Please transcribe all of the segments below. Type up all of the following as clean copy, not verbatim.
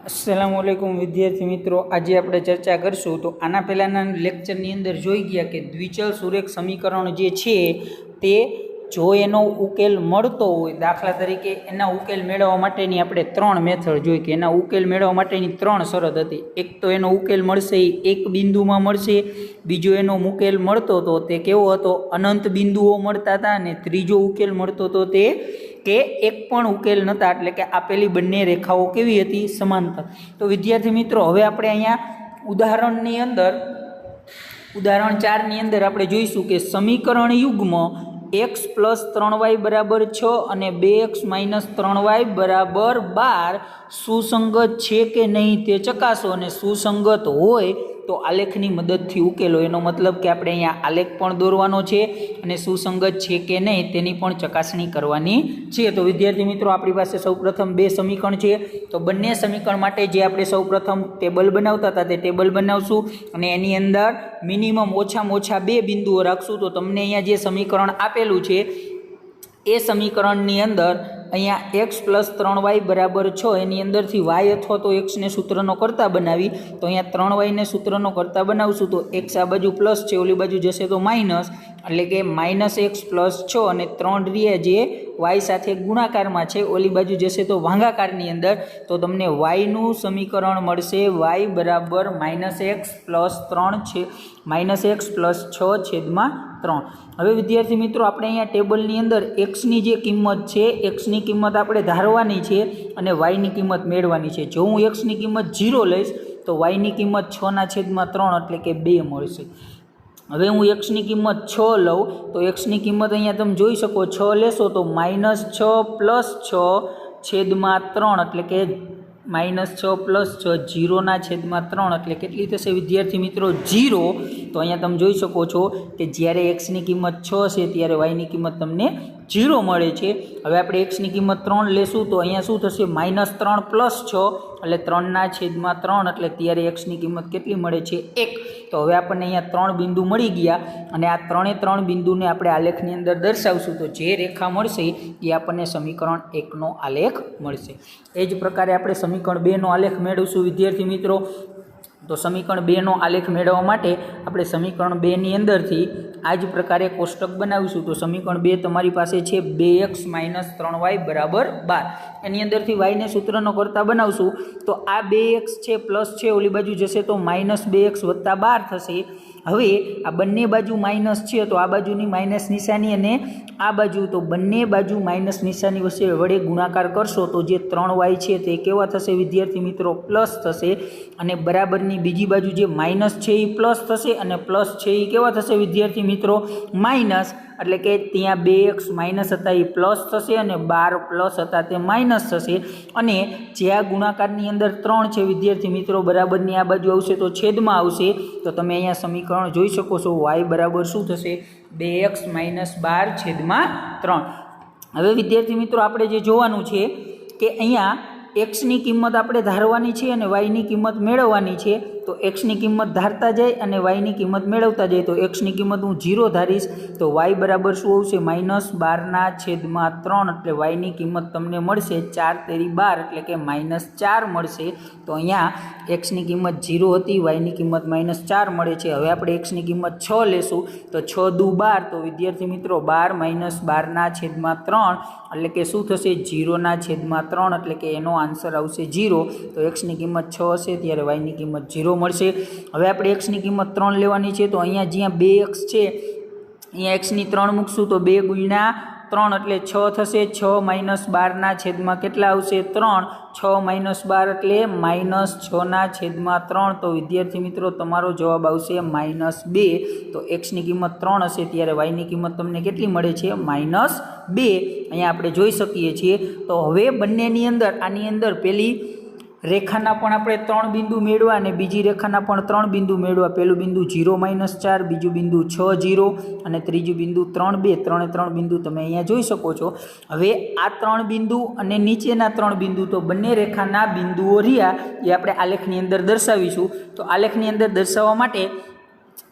अस्सलामुअलैकुम विद्यार्थी मित्रों, आज આપણે ચર્ચા કરશું તો આના પહેલાના લેક્ચરની અંદર જોઈ ગયા કે દ્વિચલ સુરેખ સમીકરણ જે છે તે જો એનો ઉકેલ મળતો હોય, દાખલા તરીકે એના ઉકેલ મેળવવા માટેની આપણે ત્રણ મેથડ જોઈ કે એના ઉકેલ મેળવવા માટેની ત્રણ શરત હતી। એક તો એનો ઉકેલ મળશે એક બિંદુમાં મળશે, બીજો એનો ઉકેલ મળતો તો તે કેવો હતો, અનંત બિંદુઓ મળતા હતા, અને ત્રીજો ઉકેલ મળતો તો તે કે એક પણ ઉકેલ નહોતા, એટલે કે આપેલી બંને રેખાઓ કેવી હતી, સમાંતર। તો વિદ્યાર્થી મિત્રો, હવે આપણે અહીંયા ઉદાહરણની અંદર ઉદાહરણ 4 ની અંદર આપણે જોઈશું કે સમીકરણ યુગ્મ x + 3y = 6 અને 2x - 3y = 12 સુસંગત છે કે નહીં તે ચકાસો, અને સુસંગત હોય તો આલેખની મદદથી ઉકેલો। એનો મતલબ કે આપણે અહીંયા આલેખ પણ દોરવાનો છે અને સુસંગત છે કે નહીં તેની પણ ચકાસણી કરવાની છે। તો વિદ્યાર્થી મિત્રો, આપણી પાસે સૌપ્રથમ બે સમીકરણ છે, તો બંને સમીકરણ માટે જે આપણે સૌપ્રથમ ટેબલ બનાવતા હતા તે ટેબલ બનાવશું અને એની અંદર મિનિમમ ઓછામાં ઓછા બે બિંદુઓ રાખશું। તો તમને અહીંયા જે સમીકરણ આપેલું છે એ સમીકરણની અંદર અહીંયા x + 3y = 6 એની અંદરથી y અથવા તો x ને સૂત્રનો કરતા બનાવી, તો અહીંયા 3y ને સૂત્રનો કરતા બનાવશું તો x આ બાજુ પ્લસ છે, ઓલી બાજુ જશે તો માઇનસ, એટલે કે -x + 6 અને 3 રીએ જે y સાથે ગુણાકારમાં છે, ઓલી બાજુ જશે તો ભાગાકારની અંદર, તો તમને y નું સમીકરણ મળશે y બરાબર -x + 3 છે -x + 6/3। હવે વિદ્યાર્થી મિત્રો, આપણે અહીંયા ટેબલની અંદર એક્સની જે કિંમત છે, એક્સની કિંમત આપણે ધારવાની છે અને વાયની કિંમત મેળવવાની છે। જો હું એક્સની કિંમત 0 લઈશ તો વાયની કિંમત 6/3 એટલે કે 2 મળશે। હવે હું એક્સની કિંમત 6 લઉં તો એક્સની કિંમત અહીંયા તમે જોઈ શકો, 6 લેશો તો -6 + 6/3 એટલે કે -6 + 6 0/3 એટલે કેટલી થશે વિદ્યાર્થી મિત્રો, 0। તો અહીંયા તમે જોઈ શકો છો કે જ્યારે એક્સની કિંમત 6 છે ત્યારે વાયની કિંમત તમને 0 મળે છે। હવે આપણે એક્સની કિંમત 3 લેશું તો અહીંયા શું થશે, -3 + 6 એટલે 3/3 એટલે ત્યારે એક્સની કિંમત કેટલી મળે છે, 1। તો હવે આપણને અહીંયા 3 બિંદુ મળી ગયા અને આ 3 બિંદુને આપણે આલેખની અંદર દર્શાવશું, તો જે રેખા મળશે એ આપણને સમીકરણ 1 નો આલેખ મળશે। એ જ પ્રકારે આપણે સમીકરણ 2 નો આલેખ મેળવશું વિદ્યાર્થી મિત્રો। તો સમીકરણ 2 નો આલેખ મેળવવા માટે આપણે સમીકરણ 2 ની અંદરથી આ જ પ્રકારે કોષ્ટક બનાવીશું। તો સમીકરણ 2 તમારી પાસે છે 2x - 3y = 12, એની અંદરથી y ને સૂત્રનો કરતા બનાવશું તો આ 2x છે પ્લસ છે, ઓલી બાજુ જશે તો -2x + 12 થશે। હવે આ બંને બાજુ માઇનસ છે તો આ બાજુની માઇનસ નિશાની અને આ બાજુ, તો બંને બાજુ માઇનસ નિશાની વચ્ચે વડે ગુણાકાર કરશો તો જે 3y છે તે કેવા થશે વિદ્યાર્થી મિત્રો, પ્લસ થશે, અને બરાબરની બીજી બાજુ જે માઇનસ છે એ પ્લસ થશે અને પ્લસ છે એ કેવા થશે વિદ્યાર્થી મિત્રો, માઇનસ, એટલે કે ત્યાં 2x માઇનસ હતા એ પ્લસ થશે અને 12 પ્લસ હતા તે માઇનસ થશે। અને જે આ ગુણાકારની અંદર 3 છે વિદ્યાર્થી મિત્રો, બરાબરની આ બાજુ આવશે તો છેદમાં આવશે, તો તમે અહીંયા સમીકરણ જોઈ શકો છો, y બરાબર શું થશે, 2x - 12/3। હવે વિદ્યાર્થી મિત્રો, આપણે જે જોવાનું છે કે અહીંયા એક્સની કિંમત આપણે ધારવાની છે અને વાયની કિંમત મેળવવાની છે। તો એક્સની કિંમત ધારતા જાય અને વાયની કિંમત મેળવતા જાય, તો એક્સની કિંમત હું 0 ધારીશ તો વાય બરાબર શું આવશે, -12/3 એટલે વાયની કિંમત તમને મળશે 4 તેરી 12 એટલે કે -4 મળશે। તો અહીંયા એક્સની કિંમત 0 હતી, વાયની કિંમત -4 મળે છે। હવે આપણે એક્સની કિંમત 6 લેશું તો 6 દુ 12, તો વિદ્યાર્થી મિત્રો 12 - 12/3 એટલે કે શું થશે, 0/3 એટલે કે એનો આન્સર આવશે 0। તો એક્સની કિંમત 6 હશે ત્યારે વાયની કિંમત 0 મળશે। હવે આપણે એક્સની કિંમત 3 લેવાની છે, તો અહીંયા જ્યાં 2x છે અહીંયા એક્સની 3 મૂકશું તો 2 × 3 એટલે 6 થશે, 6 - 12/3 કેટલા આવશે, 3, 6 - 12 એટલે -6/3। તો વિદ્યાર્થી મિત્રો, તમારો જવાબ આવશે -2। તો એક્સની કિંમત 3 હશે ત્યારે વાયની કિંમત તમને કેટલી મળે છે, -2 અહીંયા આપણે જોઈ શકીએ છીએ। તો હવે બંનેની અંદર, આની અંદર પેલી રેખાના પણ આપણે 3 બિંદુ મેળવા અને બીજી રેખાના પણ 3 બિંદુ મેળવા। પહેલું બિંદુ 0 - 4, બીજું બિંદુ 6 0 અને ત્રીજું બિંદુ 3 2, 3 બિંદુ તમે અહીંયા જોઈ શકો છો। હવે આ 3 બિંદુ અને નીચેના 3 બિંદુ, તો બંને રેખાના બિંદુઓ રહ્યા એ આપણે આલેખની અંદર દર્શાવીશું। તો આલેખની અંદર દર્શાવવા માટે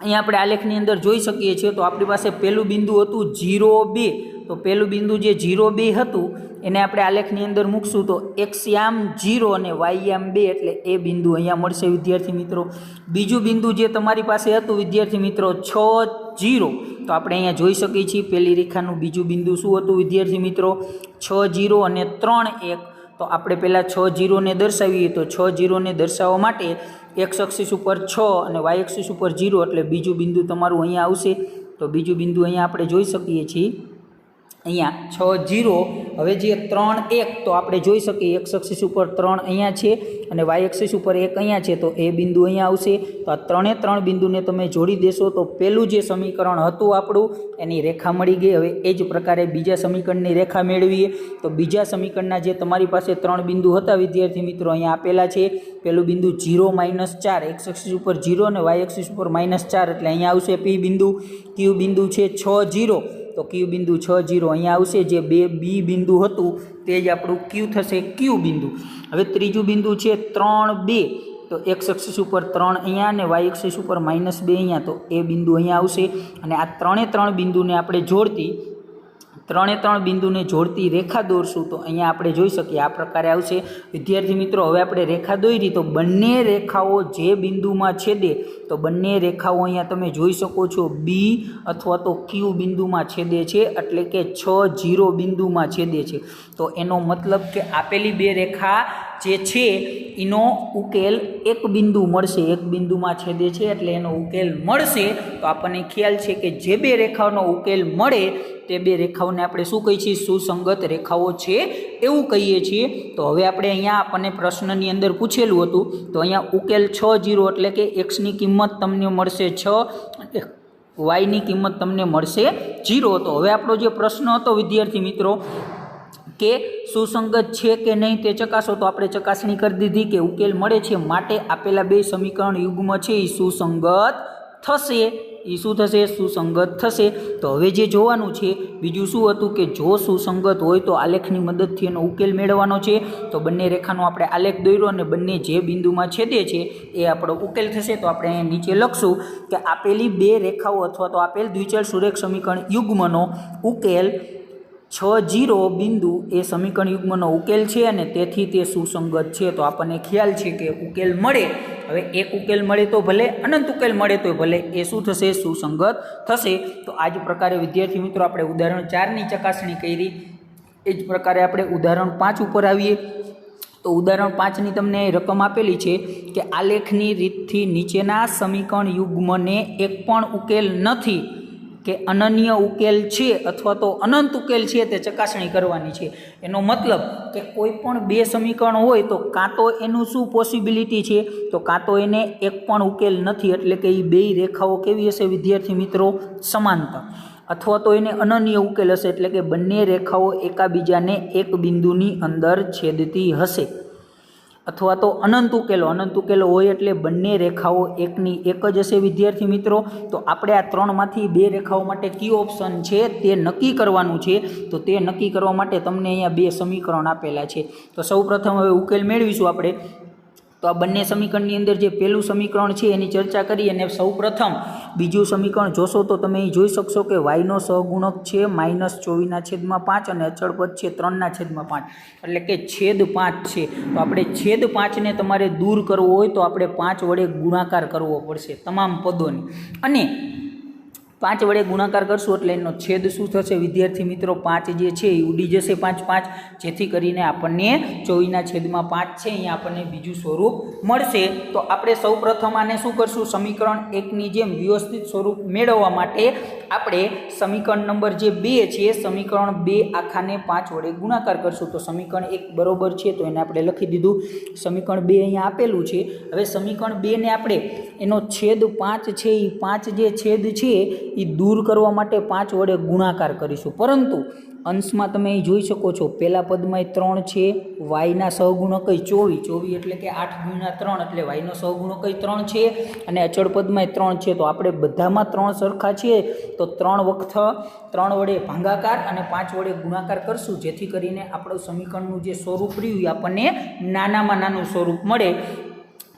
અહીંયા આપણે આલેખની અંદર જોઈ શકીએ છીએ તો આપણી પાસે પહેલું બિંદુ હતું 0 2, તો પહેલું બિંદુ જે 0 2 હતું એને આપણે આલેખની અંદર મૂકશું તો x યામ 0 અને y યામ 2 એટલે એ બિંદુ અહીંયા મળશે વિદ્યાર્થી મિત્રો. બીજું બિંદુ જે તમારી પાસે હતું વિદ્યાર્થી મિત્રો 6 0, તો આપણે અહીંયા જોઈ શકીએ છીએ પહેલી રેખાનું બીજું બિંદુ શું હતું વિદ્યાર્થી મિત્રો 6 0 અને 3 1. તો આપણે પહેલાં 6 0 ને દર્શાવીએ તો 6 0 ને દર્શાવવા માટે x અક્ષિસ ઉપર 6 અને y અક્ષિસ ઉપર 0 એટલે બીજું બિંદુ તમારું અહીંયા આવશે. તો બીજું બિંદુ અહીંયા આપણે જોઈ શકીએ છીએ અહીંયા 6 0. હવે જે 3 1 તો આપણે જોઈ શકીએ x અક્ષિસ ઉપર 3 અહીંયા છે અને y અક્ષિસ ઉપર 1 અહીંયા છે, તો એ બિંદુ અહીંયા આવશે. તો આ ત્રણે ત્રણ બિંદુને તમે જોડી દેશો તો પહેલું જે સમીકરણ હતું આપણું એની રેખા મળી ગઈ. હવે એ જ પ્રકારે બીજા સમીકરણની રેખા મેળવીએ તો બીજા સમીકરણના જે તમારી પાસે ત્રણ બિંદુ હતા વિદ્યાર્થી મિત્રો અહીંયા આપેલા છે. પહેલું બિંદુ 0 -4, x અક્ષિસ ઉપર 0 અને y અક્ષિસ ઉપર -4 એટલે અહીંયા આવશે P બિંદુ. Q બિંદુ છે 6 0, તો Q બિંદુ 6 0 અહીંયા આવશે. જે બે B બિંદુ હતું તે જ આપણું Q થશે Q બિંદુ. હવે ત્રીજું બિંદુ છે 3 2, તો x અક્ષિસ ઉપર 3 અહીંયા અને y અક્ષિસ ઉપર -2 અહીંયા, તો એ બિંદુ અહીંયા આવશે. અને આ ત્રણે ત્રણ બિંદુને આપણે જોડતી રેખા દોરશું તો અહીંયા આપણે જોઈ શકીએ આ પ્રકારે આવશે વિદ્યાર્થી મિત્રો. હવે આપણે રેખા દોરી તો બંને રેખાઓ જે બિંદુમાં છેદે તો બંને રેખાઓ અહીંયા તમે જોઈ શકો છો B અથવા તો Q બિંદુમાં છેદે છે, એટલે કે 6 0 બિંદુમાં છેદે છે. તો એનો મતલબ કે આપેલી બે રેખા જે છે એનો ઉકેલ એક બિંદુ મળશે, એક બિંદુમાં છેદે છે એટલે એનો ઉકેલ મળશે. તો આપણને ખ્યાલ છે કે જે બે રેખાઓનો ઉકેલ મળે તે બે રેખાઓને આપણે શું કહીએ છીએ? સુસંગત રેખાઓ છે એવું કહીએ છીએ. તો હવે આપણે અહીંયા આપણને પ્રશ્નની અંદર પૂછેલું હતું તો અહીંયા ઉકેલ 6 0 એટલે કે xની કિંમત તમને મળશે 6, yની કિંમત તમને મળશે 0. તો હવે આપણો જે પ્રશ્ન હતો વિદ્યાર્થી મિત્રો કે સુસંગત છે કે નહીં તે ચકાસો, તો આપણે ચકાસણી કરી દીધી કે ઉકેલ મળે છે માટે આપેલા બે સમીકરણ યુગ્મ છે એ સુસંગત થશે. એ શું થશે? સુસંગત થશે. તો હવે જે જોવાનું છે બીજું શું હતું કે જો સુસંગત હોય તો આલેખની મદદથી એનો ઉકેલ મેળવવાનો છે. તો બંને રેખાનો આપણે આલેખ દોર્યો અને બંને જે બિંદુમાં છેદે છે એ આપણો ઉકેલ થશે. તો આપણે અહીં નીચે લખશું કે આપેલી બે રેખાઓ અથવા તો આપેલ દ્વિચલ સુરેખ સમીકરણ યુગ્મનો ઉકેલ 6 0 બિંદુ એ સમીકરણ યુગ્મનો ઉકેલ છે અને તેથી તે સુસંગત છે. તો આપણને ખ્યાલ છે કે ઉકેલ મળે, હવે એક ઉકેલ મળે તો ભલે, અનંત ઉકેલ મળે તો ભલે, એ શું થશે? સુસંગત થશે. તો આ જ પ્રકારે વિદ્યાર્થી મિત્રો આપણે ઉદાહરણ 4ની ચકાસણી કરી. એ જ પ્રકારે આપણે ઉદાહરણ 5 ઉપર આવીએ તો ઉદાહરણ 5ની તમને રકમ આપેલી છે કે આલેખની રીતથી નીચેના સમીકરણ યુગ્મને એક પણ ઉકેલ નથી કે અનન્ય ઉકેલ છે અથવા તો અનંત ઉકેલ છે તે ચકાસણી કરવાની છે. એનો મતલબ કે કોઈ પણ બે સમીકરણ હોય તો કાં તો એનું શું પોસિબિલિટી છે, તો કાં તો એને એક પણ ઉકેલ નથી એટલે કે એ બે રેખાઓ કેવી હશે વિદ્યાર્થી મિત્રો? સમાંતર. અથવા તો એને અનન્ય ઉકેલ હશે એટલે કે બંને રેખાઓ એકાબીજાને એક બિંદુની અંદર છેદતી હશે. અથવા તો અનંત ઉકેલો હોય એટલે બંને રેખાઓ એકની એક જ હશે વિદ્યાર્થી મિત્રો. તો આપણે આ ત્રણમાંથી બે રેખાઓ માટે કયો ઓપ્શન છે તે નક્કી કરવાનું છે. તો તે નક્કી કરવા માટે તમને અહીંયા બે સમીકરણ આપેલા છે. તો સૌપ્રથમ હવે ઉકેલ મેળવીશું આપણે. તો આ બંને સમીકરણની અંદર જે પહેલું સમીકરણ છે એની ચર્ચા કરી અને સૌપ્રથમ બીજું સમીકરણ જોશો તો તમે અહીં જોઈ શકશો કે yનો સહગુણક છે -24/5 અને અચળ પદ છે 3/5 એટલે કે છેદ 5 છે. તો આપણે છેદ 5ને તમારે દૂર કરવો હોય તો આપણે 5 વડે ગુણાકાર કરવો પડશે તમામ પદોની, અને 5 વડે ગુણાકાર કરશું એટલે એનો છેદ શું થશે વિદ્યાર્થી મિત્રો? 5 જે છે એ ઉડી જશે 5 5, જેથી કરીને આપણને 24/5 છે અહીંયા આપણને બીજું સ્વરૂપ મળશે. તો આપણે સૌપ્રથમ આને શું કરશું? સમીકરણ 1ની જેમ વ્યવસ્થિત સ્વરૂપ મેળવવા માટે આપણે સમીકરણ નંબર જે 2 છે સમીકરણ 2 આખાને 5 વડે ગુણાકાર કરશું. તો સમીકરણ 1 બરોબર છે તો એને આપણે લખી દીધું. સમીકરણ 2 અહીંયા આપેલું છે. હવે સમીકરણ 2ને આપણે એનો છેદ 5 છે એ 5 જે છેદ છે એ દૂર કરવા માટે 5 વડે ગુણાકાર કરીશું. પરંતુ અંશમાં તમે અહીં જોઈ શકો છો પહેલા પદમાં 3 છે, yના સહગુણક 24 એટલે કે 8 × 3 એટલે yનો સહગુણક 3 છે અને અચળ પદમાં 3 છે. તો આપણે બધામાં 3 સરખા છે તો 3 વખત 3 વડે ભાગાકાર અને 5 વડે ગુણાકાર કરશું, જેથી કરીને આપણું સમીકરણનું જે સ્વરૂપ રહ્યું એ આપણને નાનામાં નાનું સ્વરૂપ મળે.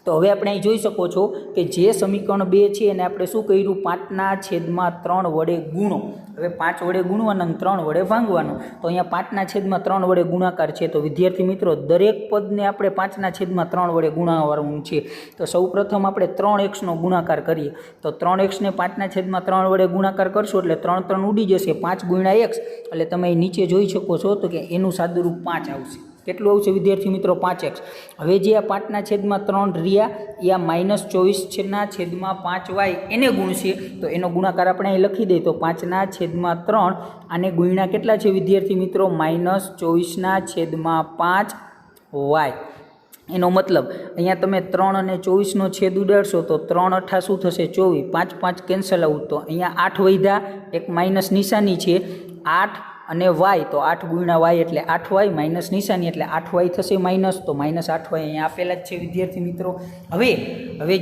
તો હવે આપણે અહીં જોઈ શકો છો કે જે સમીકરણ 2 છે એને આપણે શું કર્યું 5/3 વડે ગુણો. હવે 5 વડે ગુણવાનો અને 3 વડે ભાંગવાનો. તો અહીંયા 5/3 વડે ગુણાકાર છે. તો વિદ્યાર્થી મિત્રો દરેક પદને આપણે 5/3 વડે ગુણાવવાનું છે. તો સૌપ્રથમ આપણે 3x નો ગુણાકાર કરીએ. તો 3x ને 5/3 વડે ગુણાકાર કરશો એટલે 3 3 ઉડી જશે. 5 × x એટલે તમે નીચે જોઈ શકો છો તો કે એનું સાદુરૂપ 5 આવશે. કેટલું આવશે વિદ્યાર્થી મિત્રો 5x. હવે જે આ 5/3 રહ્યા એ આ -24/5y એને ગુણશે. તો એનો ગુણાકાર આપણે અહીં લખી દઈએ. તો 5/3 આને ગુણ્યા કેટલા છે વિદ્યાર્થી મિત્રો -24/5y. એનો મતલબ અહીંયા તમે 3 અને 24નો છેદ ઉડાડશો તો 3 × 8 શું થશે 24. 5 5 કેન્સલ આઉટ. તો અહીંયા 8 વધ્યા, એક માઇનસ નિશાની છે 8 અને y. તો 8 × y એટલે 8y માઇનસ નિશાની એટલે 8y થશે માઇનસ. તો -8y અહીંયા આપેલા જ છે વિદ્યાર્થી મિત્રો. હવે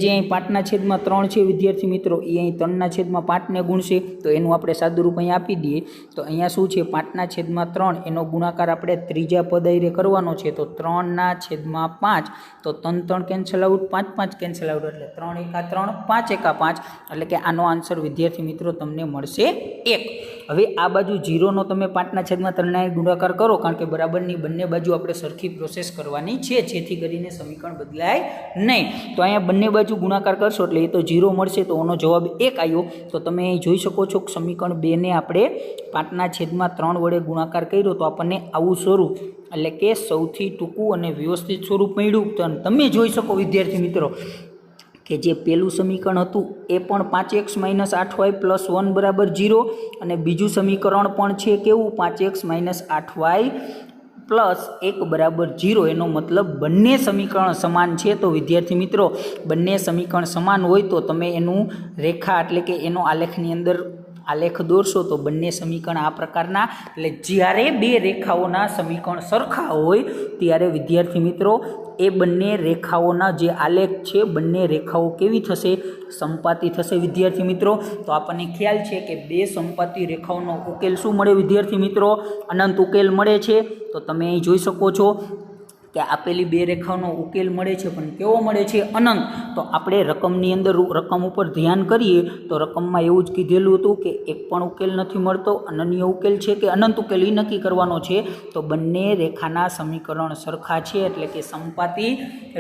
જે અહીં 5/3 છે વિદ્યાર્થી મિત્રો એ અહીં 3/5 ને ગુણશે. તો એનું આપણે સાદુરૂપ અહીં આપી દઈએ. તો અહીંયા શું છે 5/3 એનો ગુણાકાર આપણે ત્રીજા પદ આયરે કરવાનો છે. તો 3/5 તો 3 3 કેન્સલ આઉટ, 5 5 કેન્સલ આઉટ એટલે 3 × 3 5 × 5 એટલે કે આનો આન્સર વિદ્યાર્થી મિત્રો તમને મળશે 1. હવે આ બાજુ 0 નો તમે 5/3 ગુણાકાર કરો, કારણ કે બરાબરની બંને બાજુ આપણે સરખી પ્રોસેસ કરવાની છે જેથી કરીને સમીકરણ બદલાય નહીં. તો અહીંયા બંને બાજુ ગુણાકાર કરશો એટલે એ તો 0 મળશે. તો એનો જવાબ 1 આવ્યો. તો તમે અહીં જોઈ શકો છો કે સમીકરણ 2 ને આપણે 5/3 વડે ગુણાકાર કર્યો તો આપણને આવું સ્વરૂપ એટલે કે સૌથી ટૂંકું અને વ્યવસ્થિત સ્વરૂપ મળ્યું. તો તમે જોઈ શકો વિદ્યાર્થી મિત્રો કે જે પહેલું સમીકરણ હતું એ પણ 5x - 8y + 1 = 0 અને બીજું સમીકરણ પણ છે કેવું 5x - 8y + 1 = 0. એનો મતલબ બંને સમીકરણ સમાન છે. તો વિદ્યાર્થી મિત્રો બંને સમીકરણ સમાન હોય તો તમે એનું રેખા એટલે કે એનો આલેખની અંદર આલેખ દોરશો તો બંને સમીકરણ આ પ્રકારના. એટલે જ્યારે બે રેખાઓના સમીકરણ સરખા હોય ત્યારે વિદ્યાર્થી મિત્રો એ બંને રેખાઓના જે આલેખ છે બંને રેખાઓ કેવી થશે સંપાતી થશે વિદ્યાર્થી મિત્રો. તો આપણને ખ્યાલ છે કે બે સંપાતી રેખાઓનો ઉકેલ શું મળે વિદ્યાર્થી મિત્રો અનંત ઉકેલ મળે છે. તો તમે અહીં જોઈ શકો છો કે આપેલી બે રેખાઓનો ઉકેલ મળે છે પણ કેવો મળે છે અનંત. તો આપણે રકમની અંદર રકમ ઉપર ધ્યાન કરીએ તો રકમમાં એવું જ કીધેલું હતું કે એક પણ ઉકેલ નથી મળતો, અનન્ય ઉકેલ છે કે અનંત ઉકેલ એ નક્કી કરવાનો છે. તો બંને રેખાના સમીકરણ સરખા છે એટલે કે સંપાતી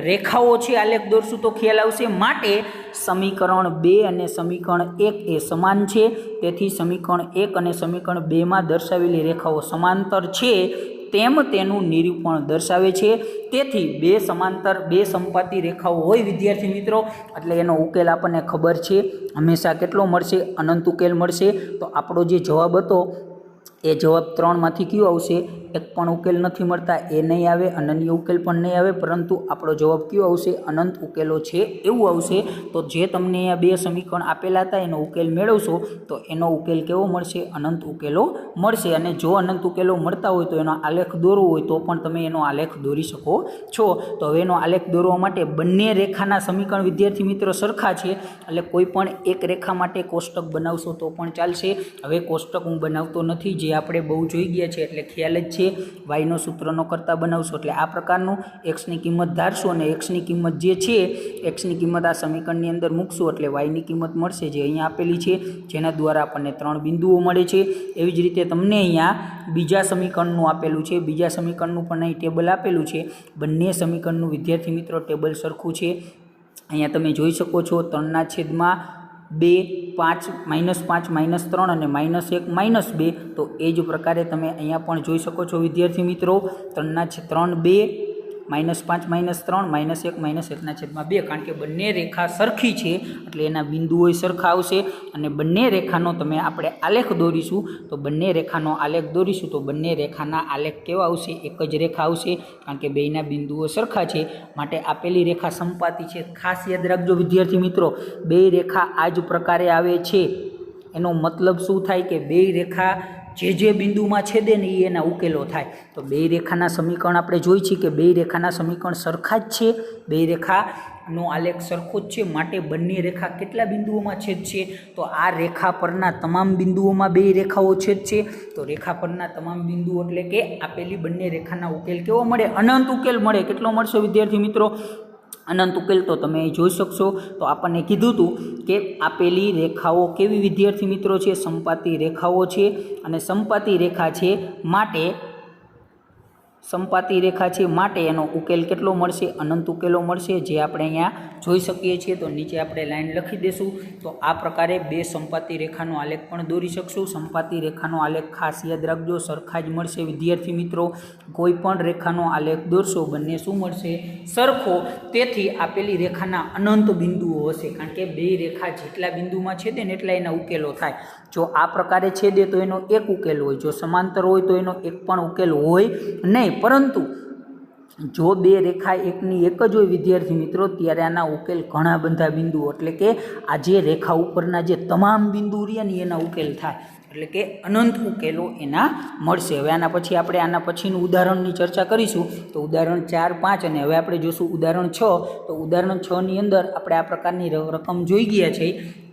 રેખાઓ છે. આલેખ દોરશું તો ખ્યાલ આવશે. માટે સમીકરણ 2 અને સમીકરણ 1 એ સમાન છે. તેથી સમીકરણ 1 અને સમીકરણ 2માં દર્શાવેલી રેખાઓ સમાંતર છે તેમ તેનું નિરૂપણ દર્શાવે છે. તેથી બે સમાંતર બે સંપાતી રેખાઓ હોય વિદ્યાર્થી મિત્રો એટલે એનો ઉકેલ આપણને ખબર છે હંમેશા કેટલો મળશે અનંત ઉકેલ મળશે. તો આપણો જે જવાબ હતો એ જવાબ 3માંથી કયો આવશે એક પણ ઉકેલ નથી મળતા એ નહીં આવે, અનન્ય ઉકેલ પણ નહીં આવે, પરંતુ આપણો જવાબ કયો આવશે અનંત ઉકેલો છે એવું આવશે. તો જે તમને અહીંયા બે સમીકરણ આપેલા હતા એનો ઉકેલ મેળવશો તો એનો ઉકેલ કેવો મળશે અનંત ઉકેલો મળશે. અને જો અનંત ઉકેલો મળતા હોય તો એનો આલેખ દોરવો હોય તો પણ તમે એનો આલેખ દોરી શકો છો. તો હવે એનો આલેખ દોરવા માટે બંને રેખાના સમીકરણ વિદ્યાર્થી મિત્રો સરખા છે એટલે કોઈ પણ એક રેખા માટે કોષ્ટક બનાવશો તો પણ ચાલશે. હવે કોષ્ટક હું બનાવતો નથી, જે આપણે બહુ જોઈ ગયા છે એટલે ખ્યાલ જ છે. વાયનો સૂત્રનો કરતા બનાવશો એટલે આ પ્રકારનું એક્સની કિંમત ધારશો અને એક્સની કિંમત જે છે એક્સની કિંમત આ સમીકરણની અંદર મૂકશો એટલે વાયની કિંમત મળશે જે અહીંયા આપેલી છે, જેના દ્વારા આપણને 3 બિંદુઓ મળે છે. એવી જ રીતે તમને અહીંયા બીજા સમીકરણનું આપેલું છે, બીજા સમીકરણનું પણ અહીં ટેબલ આપેલું છે. બંને સમીકરણનું વિદ્યાર્થી મિત્રો ટેબલ સરખું છે. અહીંયા તમે જોઈ શકો છો 3/2 5 -5 -3 અને -1 -2. તો એ જ પ્રકારે તમે અહીંયા પણ જોઈ શકો છો વિદ્યાર્થી મિત્રો 3/2 -5 -3 -1 -1/2 કારણ કે બંને રેખા સરખી છે એટલે એના બિંદુઓ સરખા આવશે. અને બંને રેખાનો તમે આપણે આલેખ દોરીશું તો બંને રેખાનો આલેખ દોરીશું તો બંને રેખાના આલેખ કેવા આવશે એક જ રેખા આવશે કારણ કે બેયના બિંદુઓ સરખા છે માટે આપેલી રેખા સંપાતી છે. ખાસ યાદ રાખજો વિદ્યાર્થી મિત્રો બે રેખા આ જ પ્રકારે આવે છે એનો મતલબ શું થાય કે બે રેખા જે બિંદુમાં છેદે ને એ એના ઉકેલો થાય. તો બે રેખાના સમીકરણ આપણે જોઈ છીએ કે બે રેખાના સમીકરણ સરખા જ છે, બે રેખાનો આલેખ સરખો જ છે માટે બંને રેખા કેટલા બિંદુઓમાં છેદ છે તો આ રેખા પરના તમામ બિંદુઓમાં બે રેખાઓ છેદ છે. તો રેખા પરના તમામ બિંદુઓ એટલે કે આપેલી બંને રેખાના ઉકેલ કેવો મળે અનંત ઉકેલ મળે. કેટલો મળશે વિદ્યાર્થી મિત્રો અનંત ઉકેલ તો તમે જોઈ શકશો. તો આપણને કીધું હતું કે આપેલી રેખાઓ કેવી વિદ્યાર્થી મિત્રો છે, સંપાતી રેખાઓ છે, અને સંપાતી રેખા છે માટે એનો ઉકેલ કેટલો મળશે, અનંત ઉકેલો મળશે, જે આપણે અહીંયા જોઈ શકીએ છીએ. તો નીચે આપણે લાઈન લખી દઈશું. તો આ પ્રકારે બે સંપાતી રેખાનો આલેખ પણ દોરી શકશું. સંપાતી રેખાનો આલેખ ખાસ યાદ રાખજો, સરખા જ મળશે વિદ્યાર્થી મિત્રો. કોઈ પણ રેખાનો આલેખ દોરશો બંને શું મળશે, સરખો. તેથી આપેલી રેખાના અનંત બિંદુઓ હશે, કારણ કે બે રેખા જેટલા બિંદુમાં છેદે ને એટલા એના ઉકેલો થાય. જો આ પ્રકારે છેદે તો એનો એક ઉકેલ હોય, જો સમાંતર હોય તો એનો એક પણ ઉકેલ હોય નહીં. પરંતુ જો બે રેખા એકની એક જ હોય વિદ્યાર્થી મિત્રો, ત્યારે આના ઉકેલ ઘણા બધા બિંદુઓ, એટલે કે આ જે રેખા ઉપરના જે તમામ બિંદુ રહ્યા ને એના ઉકેલ થાય, એટલે કે અનંત ઉકેલો એના મળશે. હવે આના પછી આપણે આના પછીનું ઉદાહરણની ચર્ચા કરીશું. તો ઉદાહરણ 4, 5 અને હવે આપણે જોશું ઉદાહરણ 6. તો ઉદાહરણ 6 ની અંદર આપણે આ પ્રકારની રકમ જોઈ ગયા છે.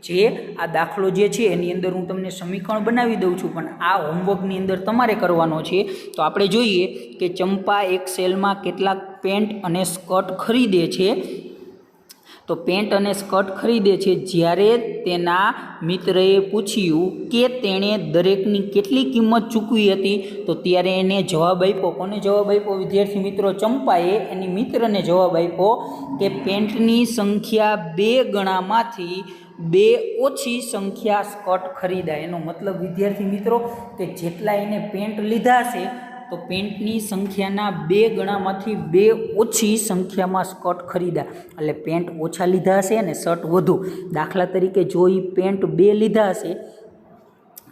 જે આ દાખલો જે છે એની અંદર હું તમને સમીકરણ બનાવી દઉં છું, પણ આ હોમવર્કની અંદર તમારે કરવાનો છે. તો આપણે જોઈએ કે ચંપા એક સેલમાં કેટલાક પેન્ટ અને સ્કર્ટ ખરીદે છે. તો પેન્ટ અને સ્કર્ટ ખરીદે છે. જ્યારે તેના મિત્રએ પૂછ્યું કે તેણે દરેકની કેટલી કિંમત ચૂકવી હતી, તો ત્યારે એને જવાબ આપ્યો. કોને જવાબ આપ્યો વિદ્યાર્થી મિત્રો? ચંપાએ એની મિત્રને જવાબ આપ્યો કે પેન્ટની સંખ્યા 2 ગણામાંથી 2 ઓછી સંખ્યા સ્કર્ટ ખરીદાય. એનો મતલબ વિદ્યાર્થી મિત્રો કે જેટલા એને પેન્ટ લીધા છે તો પેન્ટની સંખ્યાના 2 ગણામાંથી 2 ઓછી સંખ્યામાં સ્કર્ટ ખરીદા, એટલે પેન્ટ ઓછા લીધા હશે અને શર્ટ વધુ. દાખલા તરીકે જો એ પેન્ટ 2 લીધા હશે,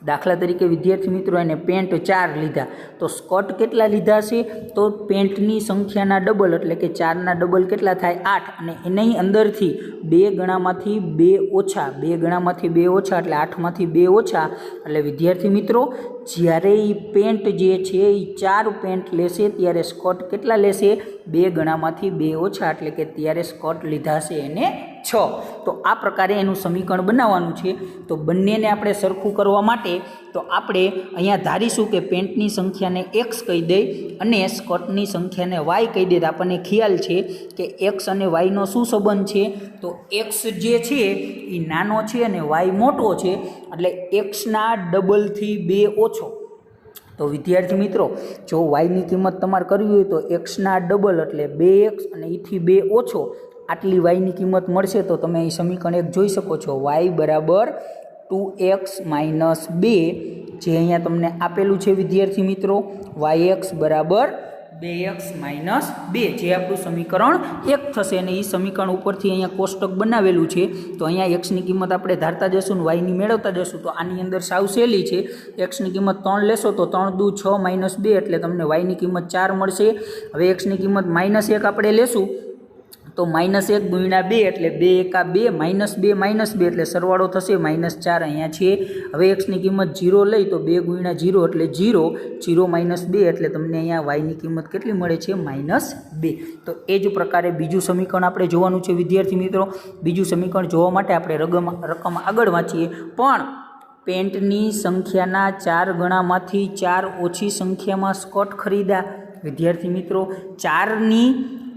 દાખલા તરીકે વિદ્યાર્થી મિત્રો એને પેન્ટ 4 લીધા, તો સ્કર્ટ કેટલા લીધા છે? તો પેન્ટની સંખ્યાના ડબલ, એટલે કે 4ના ડબલ કેટલા થાય? 8. અને એની અંદરથી 2 ગણામાંથી 2 ઓછા, 2 ગણામાંથી 2 ઓછા એટલે 8માંથી 2 ઓછા. એટલે વિદ્યાર્થી મિત્રો જ્યારે એ પેન્ટ જે છે એ 4 પેન્ટ લેશે ત્યારે સ્કર્ટ કેટલા લેશે? 2 ગણામાંથી 2 ઓછા, એટલે કે ત્યારે સ્કર્ટ લીધા છે એને 6. તો આ પ્રકારે એનું સમીકરણ બનાવવાનું છે. તો બંનેને આપણે સરખું કરવા માટે તો આપણે અહીંયા ધારીશું કે પેન્ટની સંખ્યાને x કહી દઈ અને સ્કર્ટની સંખ્યાને y કહી દે. તો આપણને ખ્યાલ છે કે x અને yનો શું સંબંધ છે? તો x જે છે એ નાનો છે અને y મોટો છે, એટલે xના ડબલથી 2 ઓછો. તો વિદ્યાર્થી મિત્રો જો yની કિંમત તમારે કરવી હોય તો xના ડબલ એટલે 2x અને એથી 2 ઓછો આટલી yની કિંમત મળશે. તો તમે અહીં સમીકરણ 1 જોઈ શકો છો, y બરાબર 2x માઇનસ 2, જે અહીંયા તમને આપેલું છે વિદ્યાર્થી મિત્રો, yx બરાબર 2x માઇનસ 2, જે આપણું સમીકરણ 1 થશે. અને એ સમીકરણ ઉપરથી અહીંયા કોષ્ટક બનાવેલું છે. તો અહીંયા xની કિંમત આપણે ધારતા જશું ને yની મેળવતા જશું. તો આની અંદર સાવ સહેલી છે. xની કિંમત 3 લેશો તો 3 દુ 6 માઇનસ 2 એટલે તમને yની કિંમત 4 મળશે. હવે xની કિંમત -1 આપણે લેશું તો -1 ગુણ્યા 2 એટલે 2 એકા 2 -2 એટલે સરવાળો થશે -4 અહીંયા છે. હવે xની કિંમત 0 લઈ તો 2 ગુણ્યા 0 એટલે 0, 0 -2 એટલે તમને અહીંયા yની કિંમત કેટલી મળે છે? -2. તો એ જ પ્રકારે બીજું સમીકરણ આપણે જોવાનું છે વિદ્યાર્થી મિત્રો. બીજું સમીકરણ જોવા માટે આપણે રકમ આગળ વાંચીએ. પણ પેન્ટની સંખ્યાના 4 ગણામાંથી 4 ઓછી સંખ્યામાં સ્કર્ટ ખરીદા. વિદ્યાર્થી મિત્રો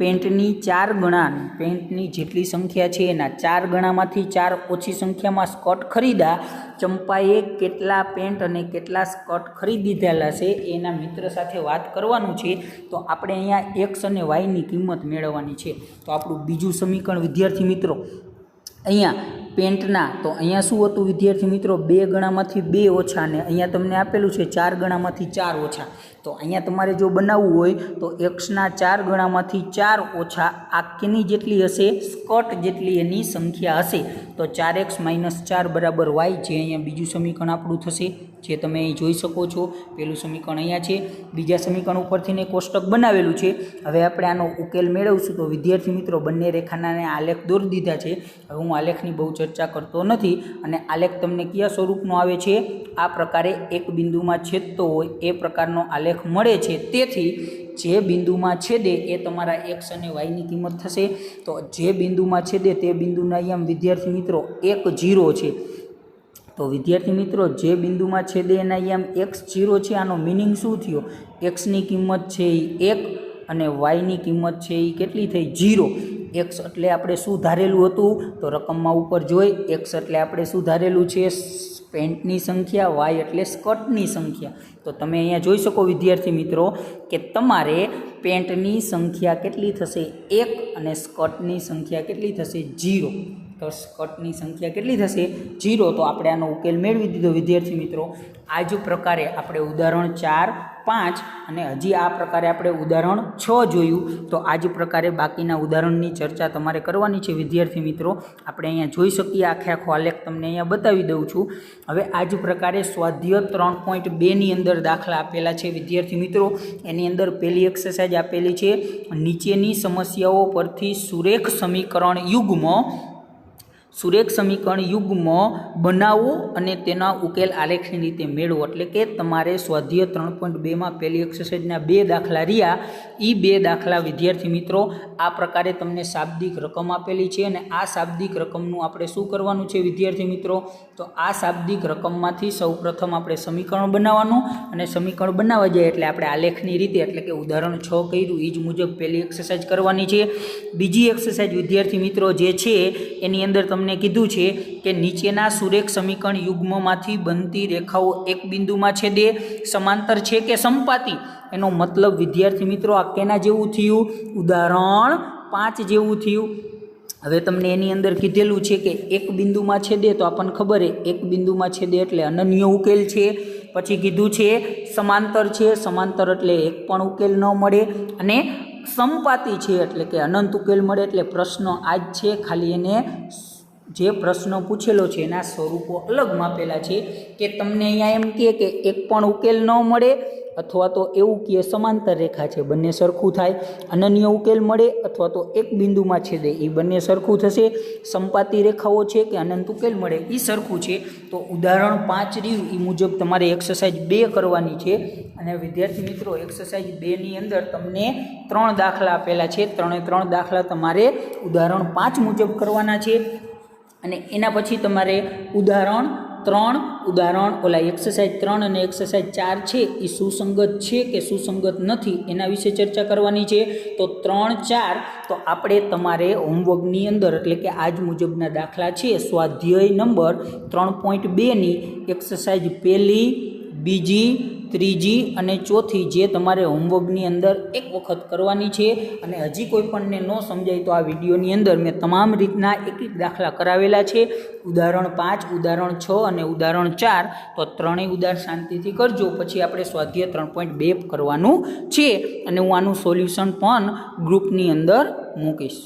પેન્ટની 4 ગણા, પેન્ટની જેટલી સંખ્યા છે એના 4 ગણામાંથી 4 ઓછી સંખ્યામાં સ્કર્ટ ખરીદા. ચંપાએ કેટલા પેન્ટ અને કેટલા સ્કર્ટ ખરીદીધેલા છે એના મિત્ર સાથે વાત કરવાનું છે. તો આપણે અહીંયા x અને yની કિંમત મેળવવાની છે. તો આપણું બીજું સમીકરણ વિદ્યાર્થી મિત્રો અહીંયા પેન્ટના, તો અહીંયા શું હતું વિદ્યાર્થી મિત્રો? 2 ગણામાંથી 2 ઓછા, અને અહીંયા તમને આપેલું છે 4 ગણામાંથી 4 ઓછા. તો અહીંયા તમારે જો બનાવવું હોય તો xના 4 ગણામાંથી 4 ઓછા આ કેની જેટલી હશે? સ્કર્ટ જેટલી એની સંખ્યા હશે. તો 4x માઇનસ 4 બરાબર y, જે અહીંયા બીજું સમીકરણ આપણું થશે, જે તમે અહીં જોઈ શકો છો. પહેલું સમીકરણ અહીંયા છે, બીજા સમીકરણ ઉપરથી કોષ્ટક બનાવેલું છે. હવે આપણે આનો ઉકેલ મેળવશું. તો વિદ્યાર્થી મિત્રો બંને રેખાના આલેખ દોરી દીધા છે. હવે હું આલેખની બહુ ચર્ચા કરતો નથી. અને આલેખ તમને કયા સ્વરૂપનો આવે છે? આ પ્રકારે એક બિંદુમાં છેદતો હોય એ પ્રકારનો આલેખ મળે છે. તેથી જે બિંદુમાં છેદે એ તમારા x અને yની કિંમત થશે. તો જે બિંદુમાં છેદે તે બિંદુના અહીંયા વિદ્યાર્થી મિત્રો 1 0 છે. તો વિદ્યાર્થી મિત્રો જે બિંદુમાં છેદે એના અહીંયા x 0 છે. આનો મિનિંગ શું થયો? xની કિંમત છે એ 1 અને yની કિંમત છે એ કેટલી થઈ? 0. એક્સ એટલે આપણે શું ધારેલું હતું? તો રકમમાં ઉપર જોઈ એક્સ એટલે આપણે શું ધારેલું છે? પેન્ટની સંખ્યા, વાય એટલે સ્કર્ટની સંખ્યા. તો તમે અહીંયા જોઈ શકો વિદ્યાર્થી મિત્રો કે તમારે પેન્ટની સંખ્યા કેટલી થશે? 1 અને સ્કર્ટની સંખ્યા કેટલી થશે? 0. તો સ્કર્ટની સંખ્યા કેટલી થશે? 0. તો આપણે આનો ઉકેલ મેળવી દીધો વિદ્યાર્થી મિત્રો. આ જ પ્રકારે આપણે ઉદાહરણ 4, 5 અને હજી આ પ્રકારે આપણે ઉદાહરણ 6 જોયું. તો આ જ પ્રકારે બાકીના ઉદાહરણની ચર્ચા તમારે કરવાની છે વિદ્યાર્થી મિત્રો. આપણે અહીંયા જોઈ શકીએ આખો આલેખ તમને અહીંયા બતાવી દઉં છું. હવે આ જ પ્રકારે સ્વાધ્યાય 3.2 ની અંદર દાખલા આપેલા છે વિદ્યાર્થી મિત્રો. એની અંદર પહેલી એક્સરસાઇઝ આપેલી છે, નીચેની સમસ્યાઓ પરથી સુરેખ સમીકરણ યુગ્મ બનાવો અને તેના ઉકેલ આલેખની રીતે મેળવો. એટલે કે તમારે સ્વાધ્યાય 3.2 પહેલી એક્સરસાઇઝના 2 દાખલા રહ્યા. એ 2 દાખલા વિદ્યાર્થી મિત્રો આ પ્રકારે તમને શાબ્દિક રકમ આપેલી છે અને આ શાબ્દિક રકમનું આપણે શું કરવાનું છે વિદ્યાર્થી મિત્રો? તો આ શાબ્દિક રકમમાંથી સૌપ્રથમ આપણે સમીકરણ બનાવવાનું અને સમીકરણ બનાવવા જાય એટલે આપણે આલેખની રીતે એટલે કે ઉદાહરણ 6 કર્યું એ જ મુજબ પહેલી એક્સરસાઇઝ કરવાની છે. બીજી એક્સરસાઇઝ વિદ્યાર્થી મિત્રો જે છે એની અંદર તમને કીધું છે કે નીચેના સુરેખ સમીકરણ યુગ્મમાંથી બનતી રેખાઓ એક બિંદુમાં છેદે સમાંતર છે કે સંપાતી. એનો મતલબ વિદ્યાર્થી મિત્રો આ કેના જેવું થયું? ઉદાહરણ 5 જેવું થયું. હવે તમને એની અંદર કીધેલું છે કે એક બિંદુમાં છેદે તો આપણને ખબર છે એક બિંદુમાં છેદે એટલે અનન્ય ઉકેલ છે. પછી કીધું છે સમાંતર છે, સમાંતર એટલે એક પણ ઉકેલ ન મળે, અને સંપાતી છે એટલે કે અનંત ઉકેલ મળે. એટલે પ્રશ્ન આ જ છે, ખાલી એને જે પ્રશ્ન પૂછેલો છે એના સ્વરૂપો અલગ માપેલા છે. કે તમને અહીંયા એમ કહે કે એક પણ ઉકેલ ન મળે અથવા તો એવું કે સમાંતર રેખા છે બંને સરખું થાય, અનન્ય ઉકેલ મળે અથવા તો એક બિંદુમાં છેદે એ બંને સરખું થશે, સંપાતી રેખાઓ છે કે અનંત ઉકેલ મળે એ સરખું છે. તો ઉદાહરણ 5 રહ્યું એ મુજબ તમારે એક્સરસાઇઝ 2 કરવાની છે. અને વિદ્યાર્થી મિત્રો એક્સરસાઇઝ 2 ની અંદર તમને 3 દાખલા આપેલા છે. 3 દાખલા તમારે ઉદાહરણ 5 મુજબ કરવાના છે. અને એના પછી તમારે એક્સરસાઇઝ 3 અને એક્સરસાઇઝ 4 છે એ સુસંગત છે કે સુસંગત નથી એના વિશે ચર્ચા કરવાની છે. તો 3, 4 તો આપણે તમારે હોમવર્કની અંદર એટલે કે આજ મુજબના દાખલા છે સ્વાધ્યાય નંબર 3.2 ની એક્સરસાઇઝ 1, 2, 3 અને 4 જે તમારે હોમવર્કની અંદર એક વખત કરવાની છે. અને હજી કોઈ પણને ન સમજાય તો આ વિડીયોની અંદર મેં તમામ રીતના એક દાખલા કરાવેલા છે. ઉદાહરણ 5, ઉદાહરણ 6 અને ઉદાહરણ 4. તો ત્રણેય ઉદાહરણ શાંતિથી કરજો. પછી આપણે સ્વાધ્યાય 3.2 કરવાનું છે અને હું આનું સોલ્યુશન પણ ગ્રુપની અંદર મૂકીશ.